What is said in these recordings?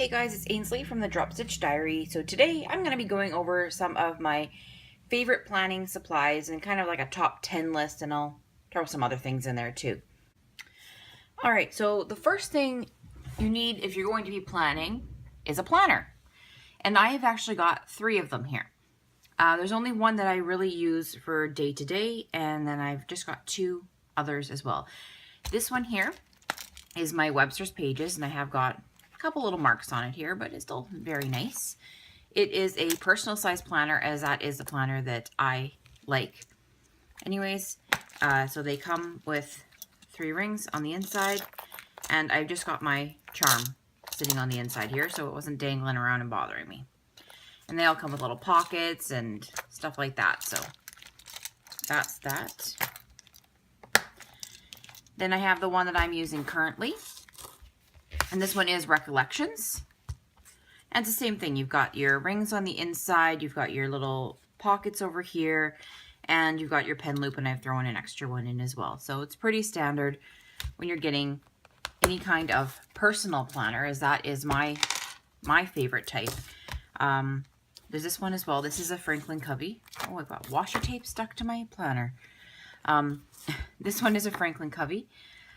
Hey guys, it's Aynsley from the Drop Stitch Diary. So today I'm going to be going over some of my favorite planning supplies and kind of like a top 10 list, and I'll throw some other things in there too. Alright, so the first thing you need if you're going to be planning is a planner. And I have actually got 3 of them here. There's only one that I really use for day to day, and then I've just got 2 others as well. This one here is my Webster's Pages, and I have got couple little marks on it here, but it's still very nice. It is a personal size planner, as that is the planner that I like. Anyways, so they come with 3 rings on the inside, and I've just got my charm sitting on the inside here, so it wasn't dangling around and bothering me. And they all come with little pockets and stuff like that, so that's that. Then I have the one that I'm using currently. And this one is Recollections. And it's the same thing. You've got your rings on the inside, you've got your little pockets over here, and you've got your pen loop, and I've thrown an extra one in as well. So it's pretty standard when you're getting any kind of personal planner, as that is my favorite type. There's this one as well. This is a Franklin Covey. Oh, I've got washi tape stuck to my planner. This one is a Franklin Covey.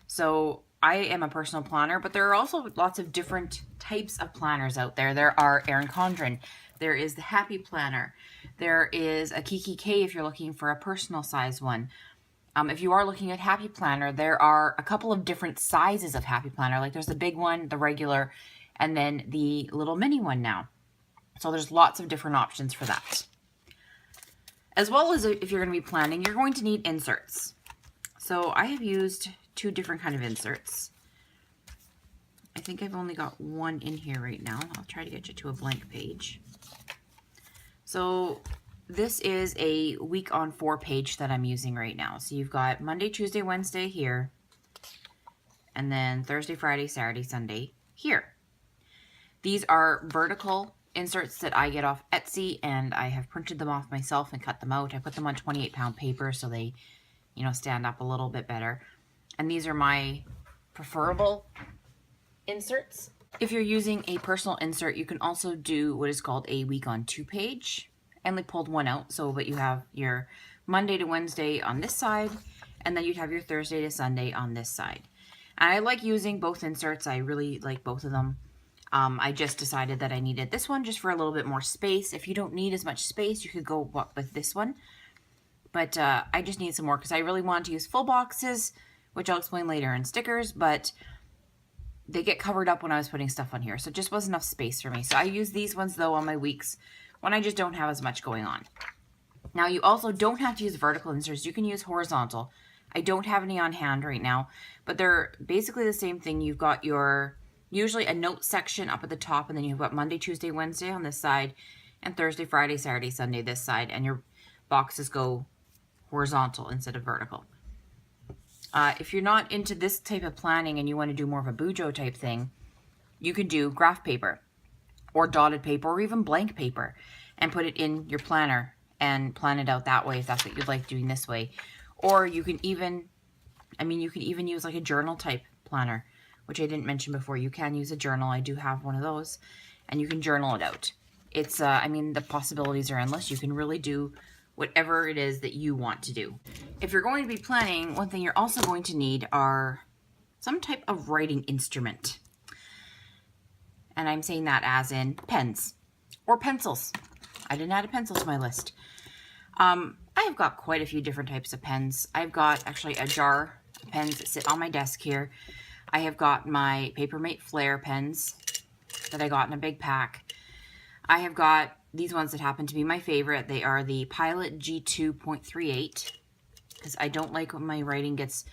So I am a personal planner, but there are also lots of different types of planners out there. There are Erin Condren. There is the Happy Planner. There is a Kiki K if you're looking for a personal size one. If you are looking at Happy Planner, there are a couple of different sizes of Happy Planner. Like there's the big one, the regular, and then the little mini one now. So there's lots of different options for that. As well as if you're going to be planning, you're going to need inserts. So I have used 2 different kind of inserts. I think I've only got one in here right now. I'll try to get you to a blank page. So this is a week on 4 page that I'm using right now. So you've got Monday, Tuesday, Wednesday here, and then Thursday, Friday, Saturday, Sunday here. These are vertical inserts that I get off Etsy, and I have printed them off myself and cut them out. I put them on 28-pound paper so they, you know, stand up a little bit better. And these are my preferable inserts. If you're using a personal insert, you can also do what is called a week on 2 page. I only pulled one out so that you have your Monday to Wednesday on this side, and then you'd have your Thursday to Sunday on this side. And I like using both inserts. I really like both of them. I just decided that I needed this one just for a little bit more space. If you don't need as much space, you could go with this one. But I just need some more because I really wanted to use full boxes, which I'll explain later, in stickers, but they get covered up when I was putting stuff on here, so it just wasn't enough space for me. So I use these ones, though, on my weeks when I just don't have as much going on. Now, you also don't have to use vertical inserts. You can use horizontal. I don't have any on hand right now, but they're basically the same thing. You've got your, usually a note section up at the top, and then you've got Monday, Tuesday, Wednesday on this side, and Thursday, Friday, Saturday, Sunday this side, and your boxes go horizontal instead of vertical. If you're not into this type of planning and you want to do more of a bujo type thing, you can do graph paper or dotted paper or even blank paper and put it in your planner and plan it out that way if that's what you'd like doing this way. Or you can even, you can even use like a journal type planner, which I didn't mention before. You can use a journal. I do have one of those, and you can journal it out. It's, the possibilities are endless. You can really do whatever it is that you want to do. If you're going to be planning, one thing you're also going to need are some type of writing instrument. And I'm saying that as in pens or pencils. I didn't add a pencil to my list. I've got quite a few different types of pens. I've got actually a jar of pens that sit on my desk here. I have got my Papermate Flare pens that I got in a big pack. I have got these ones that happen to be my favorite. They are the Pilot G2.38, because I don't like when my writing gets,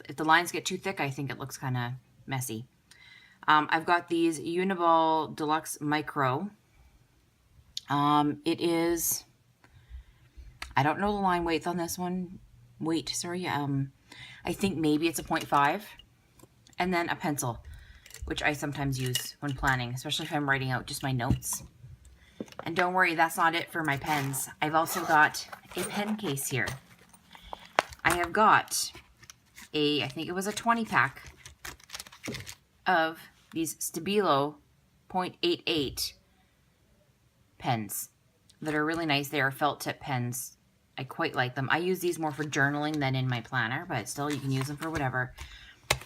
if the lines get too thick, I think it looks kind of messy. I've got these Uniball Deluxe Micro. It is, I don't know the line weights on this one. I think maybe it's a 0.5. And then a pencil, which I sometimes use when planning, especially if I'm writing out just my notes. And don't worry, that's not it for my pens. I've also got a pen case here. I have got I think it was a 20 pack of these Stabilo 0.88 pens that are really nice. They are felt tip pens. I quite like them. I use these more for journaling than in my planner, but still you can use them for whatever.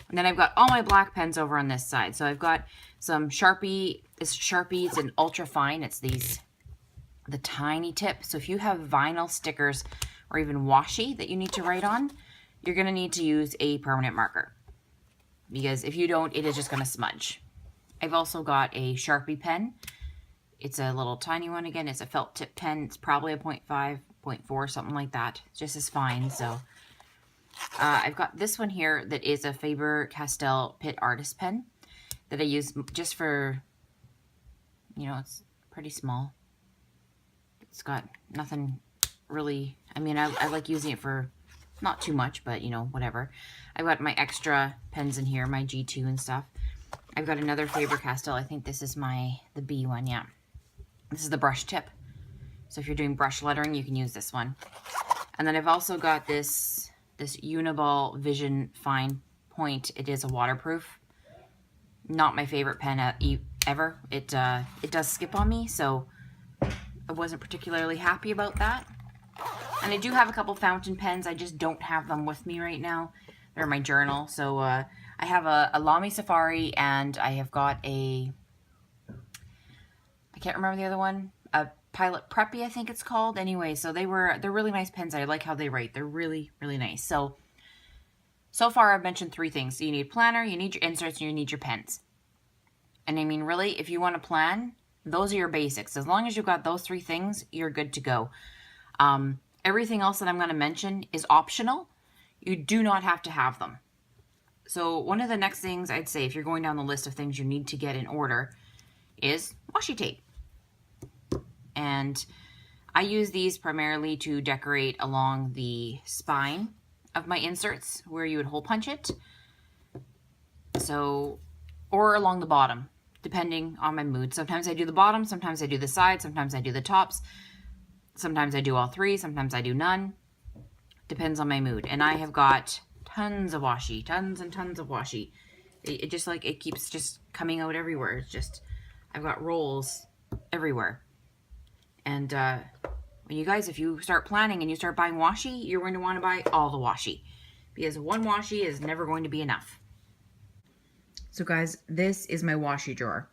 And then I've got all my black pens over on this side. So I've got some Sharpie. This Sharpie is an ultra fine. It's the tiny tip. So if you have vinyl stickers or even washi that you need to write on, you're going to need to use a permanent marker. Because if you don't, it is just going to smudge. I've also got a Sharpie pen. It's a little tiny one again. It's a felt tip pen. It's probably a 0.5, 0.4, something like that. It's just as fine. So I've got this one here that is a Faber-Castell Pitt Artist pen that I use just for, you know, it's pretty small. It's got nothing really, I mean, I like using it for not too much, but, you know, whatever. I've got my extra pens in here, my G2 and stuff. I've got another Faber-Castell. I think this is the B one, yeah. This is the brush tip. So if you're doing brush lettering, you can use this one. And then I've also got this Uniball Vision Fine Point. It is a waterproof. Not my favorite pen ever. It does skip on me, so I wasn't particularly happy about that. And I do have a couple fountain pens. I just don't have them with me right now. They're in my journal. So I have a Lamy Safari, and I have got I can't remember the other one. A Pilot Preppy, I think it's called. Anyway, so they're really nice pens. I like how they write. They're really, really nice. So far I've mentioned 3 things. So you need a planner, you need your inserts, and you need your pens. And I mean, really, if you want to plan, those are your basics. As long as you've got those 3 things, you're good to go. Everything else that I'm going to mention is optional. You do not have to have them. So one of the next things I'd say, if you're going down the list of things you need to get in order, is washi tape. And I use these primarily to decorate along the spine of my inserts where you would hole punch it. So, or along the bottom, depending on my mood. Sometimes I do the bottom, sometimes I do the sides, sometimes I do the tops. Sometimes I do all 3, sometimes I do none. Depends on my mood. And I have got tons of washi, tons and tons of washi. It just like, it keeps just coming out everywhere. It's just, I've got rolls everywhere. And when you guys, if you start planning and you start buying washi, you're going to want to buy all the washi. Because one washi is never going to be enough. So guys, this is my washi drawer.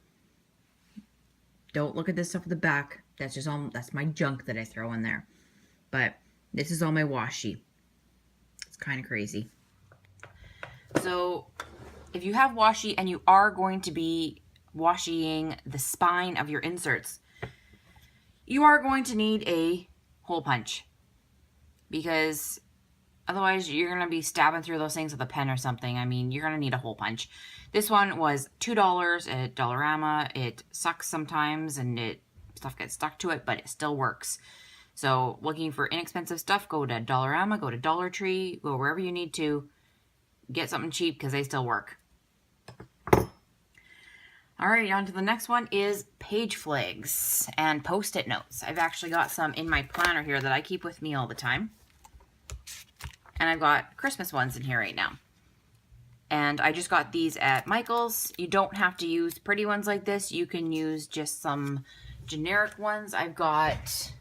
Don't look at this stuff at the back. That's just all, that's my junk that I throw in there. But this is all my washi. It's kind of crazy. So if you have washi and you are going to be washiing the spine of your inserts, you are going to need a hole punch. Because otherwise you're going to be stabbing through those things with a pen or something. I mean, you're going to need a hole punch. This one was $2 at Dollarama. It sucks sometimes and stuff gets stuck to it, but it still works. So looking for inexpensive stuff, go to Dollarama, go to Dollar Tree, go wherever you need to. Get something cheap because they still work. All right, on to the next one is page flags and post-it notes. I've actually got some in my planner here that I keep with me all the time. And I've got Christmas ones in here right now. And I just got these at Michael's. You don't have to use pretty ones like this. You can use just some generic ones. I've got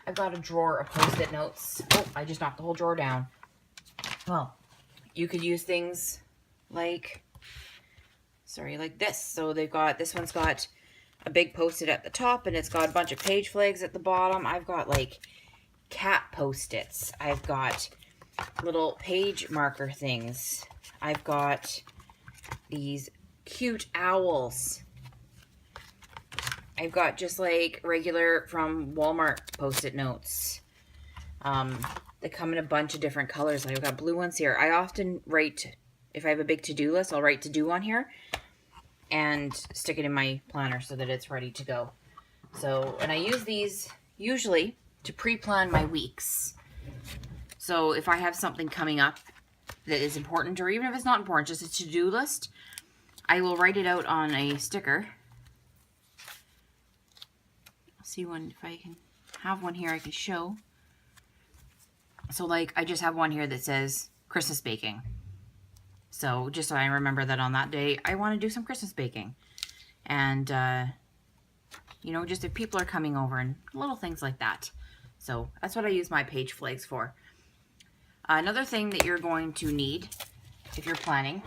a drawer of post-it notes. Oh, I just knocked the whole drawer down. Well, you could use things like, like this. So they've got, this one's got a big post-it at the top and it's got a bunch of page flags at the bottom. I've got like cat post-its. I've got little page marker things. I've got these cute owls. I've got just like regular from Walmart post-it notes. They come in a bunch of different colors. I've got blue ones here. I often write, if I have a big to-do list, I'll write to-do on here and stick it in my planner so that it's ready to go. So, and I use these usually to pre-plan my weeks. So if I have something coming up that is important, or even if it's not important, just a to-do list, I will write it out on a sticker. I'll see one, if I can have one here I can show. So like, I just have one here that says Christmas baking. So just so I remember that on that day, I want to do some Christmas baking. And, you know, just if people are coming over and little things like that. So that's what I use my page flags for. Another thing that you're going to need if you're planning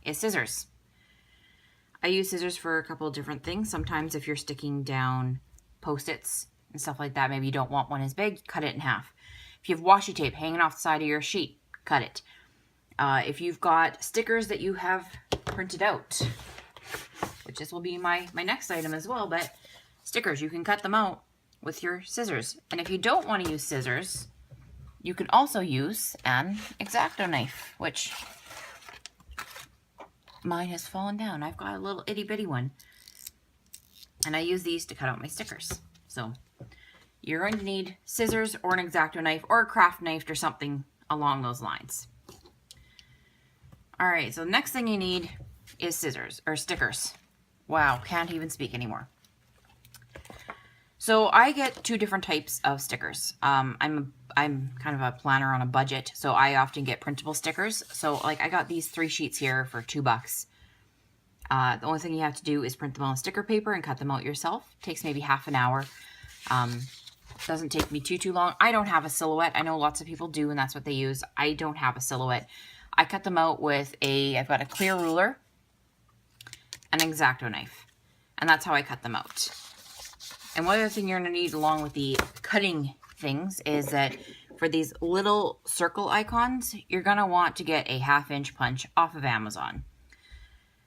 is scissors. I use scissors for a couple of different things. Sometimes if you're sticking down Post-its and stuff like that, maybe you don't want one as big, cut it in half. If you have washi tape hanging off the side of your sheet, cut it. If you've got stickers that you have printed out, which this will be my next item as well, but stickers, you can cut them out with your scissors. And if you don't want to use scissors, you can also use an X-Acto knife, which mine has fallen down. I've got a little itty bitty one. And I use these to cut out my stickers. So you're going to need scissors or an X-Acto knife or a craft knife or something along those lines. All right, so the next thing you need is scissors or stickers. Wow, can't even speak anymore. So I get two different types of stickers. I'm kind of a planner on a budget, so I often get printable stickers. So like I got these 3 sheets here for $2. The only thing you have to do is print them on sticker paper and cut them out yourself. Takes maybe half an hour. Doesn't take me too long. I don't have a silhouette. I know lots of people do, and that's what they use. I don't have a silhouette. I cut them out with I've got a clear ruler, an X-Acto knife, and that's how I cut them out. And one other thing you're going to need along with the cutting things is that for these little circle icons, you're going to want to get a 1/2-inch punch off of Amazon.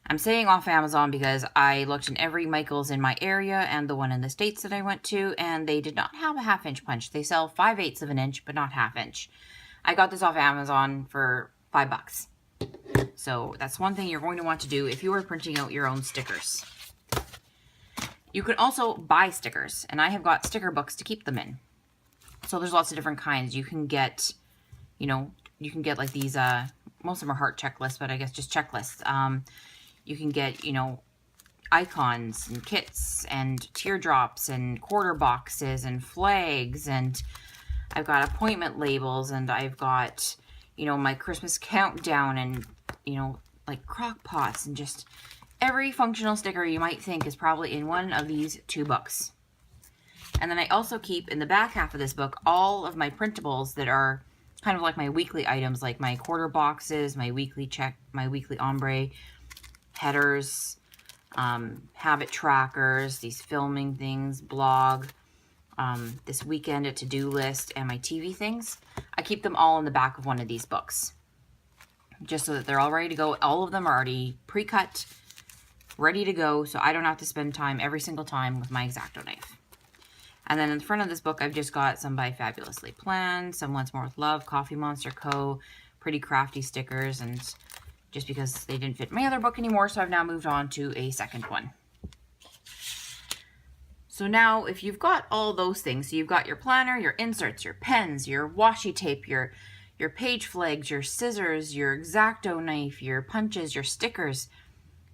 I'm saying off Amazon because I looked in every Michael's in my area and the one in the States that I went to, and they did not have a 1/2-inch punch. They sell 5/8 of an inch, but not 1/2 inch. I got this off Amazon for $5. So that's one thing you're going to want to do if you are printing out your own stickers. You can also buy stickers, and I have got sticker books to keep them in. So there's lots of different kinds. You can get, you know, you can get like these, most of them are heart checklists, but I guess just checklists. You can get, you know, icons and kits and teardrops and quarter boxes and flags, and I've got appointment labels, and I've got, you know, my Christmas countdown, and, you know, like crock pots, and just every functional sticker you might think is probably in one of these 2 books. And then I also keep in the back half of this book all of my printables that are kind of like my weekly items, like my quarter boxes, my weekly check, my weekly ombre, headers, habit trackers, these filming things, blog, this weekend a to-do list, and my TV things. I keep them all in the back of one of these books, just so that they're all ready to go. All of them are already pre-cut, ready to go, so I don't have to spend time every single time with my X-Acto knife. And then in the front of this book, I've just got some by Fabulously Planned, some Once More with Love, Coffee Monster Co., Pretty Crafty stickers, and just because they didn't fit my other book anymore, so I've now moved on to a second one. So now, if you've got all those things, so you've got your planner, your inserts, your pens, your washi tape, your page flags, your scissors, your X-Acto knife, your punches, your stickers,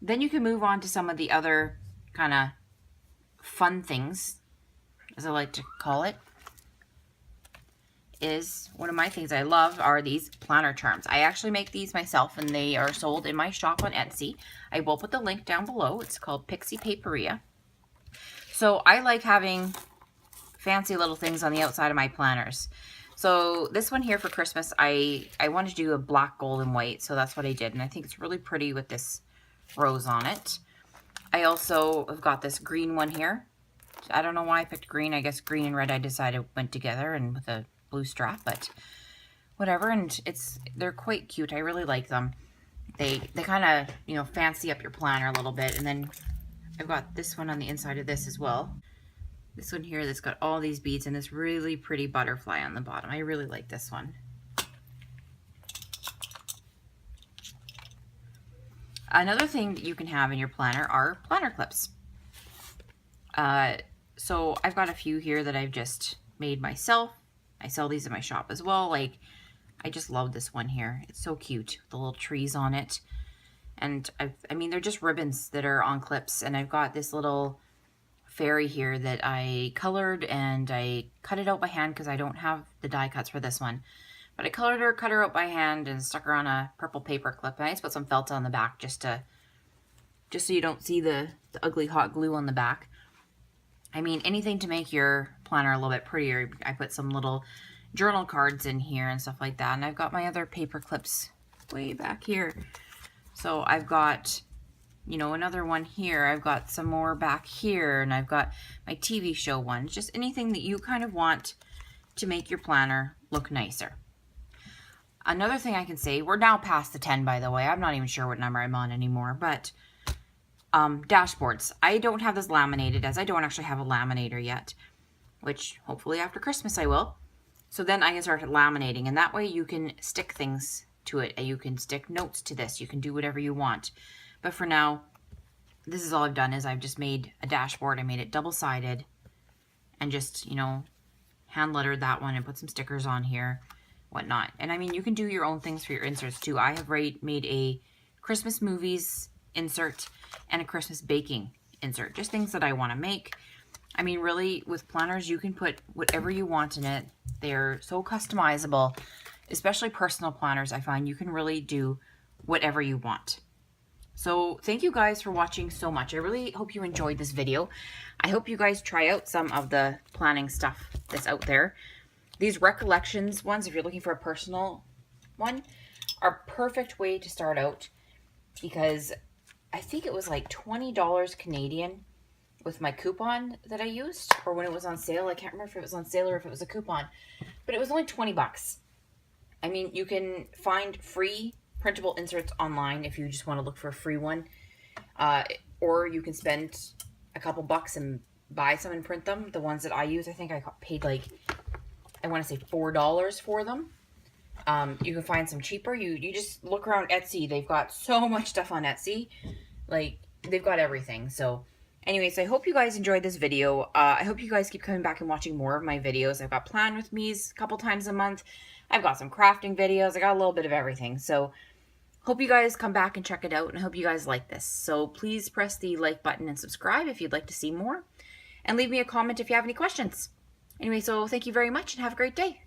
then you can move on to some of the other kind of fun things, as I like to call it. Is one of my things I love are these planner charms. I actually make these myself, and they are sold in my shop on Etsy. I will put the link down below. It's called Pixie Paperia. So I like having fancy little things on the outside of my planners. So this one here for Christmas, I wanted to do a black, gold, and white, so that's what I did, and I think it's really pretty with this rose on it. I also have got this green one here. I don't know why I picked green. I guess green and red I decided went together, and with a blue strap, but whatever. And they're quite cute. I really like them. They kind of, you know, fancy up your planner a little bit. And then I've got this one on the inside of this as well. This one here that's got all these beads and this really pretty butterfly on the bottom. I really like this one. Another thing that you can have in your planner are planner clips. So I've got a few here that I've just made myself. I sell these in my shop as well. Like, I just love this one here. It's so cute, the little trees on it. And I mean, they're just ribbons that are on clips. And I've got this little fairy here that I colored, and I cut it out by hand because I don't have the die cuts for this one. But I cut her out by hand and stuck her on a purple paper clip. And I just put some felt on the back just to just so you don't see the ugly hot glue on the back. I mean, anything to make your planner a little bit prettier. I put some little journal cards in here and stuff like that. And I've got my other paper clips way back here. So I've got, you know, another one here. I've got some more back here, and I've got my TV show ones. Just anything that you kind of want to make your planner look nicer. Another thing I can say, we're now past the 10, by the way. I'm not even sure what number I'm on anymore, but dashboards. I don't have this laminated, as I don't actually have a laminator yet, which hopefully after Christmas I will. So then I can start laminating, and that way you can stick things to it. You can stick notes to this. You can do whatever you want. But for now, this is all I've done is I've just made a dashboard. I made it double-sided and just, you know, hand lettered that one and put some stickers on here, whatnot. And I mean, you can do your own things for your inserts too. I have made a Christmas movies insert and a Christmas baking insert, just things that I want to make. I mean, really, with planners, you can put whatever you want in it. They're so customizable, especially personal planners. I find you can really do whatever you want. So thank you guys for watching so much. I really hope you enjoyed this video. I hope you guys try out some of the planning stuff that's out there. These recollections ones, if you're looking for a personal one, are a perfect way to start out, because I think it was like $20 Canadian with my coupon that I used, or when it was on sale. I can't remember if it was on sale or if it was a coupon, but it was only 20 bucks. I mean, you can find free printable inserts online if you just want to look for a free one, or you can spend a couple bucks and buy some and print them. The ones that I use, I think I paid like, I want to say $4 for them. You can find some cheaper. You just look around Etsy. They've got so much stuff on Etsy. Like, they've got everything. So anyways, I hope you guys enjoyed this video. I hope you guys keep coming back and watching more of my videos. I've got Plan With Me's a couple times a month. I've got some crafting videos. I got a little bit of everything. So hope you guys come back and check it out, and I hope you guys like this. So please press the like button and subscribe if you'd like to see more. And leave me a comment if you have any questions. Anyway, so thank you very much and have a great day.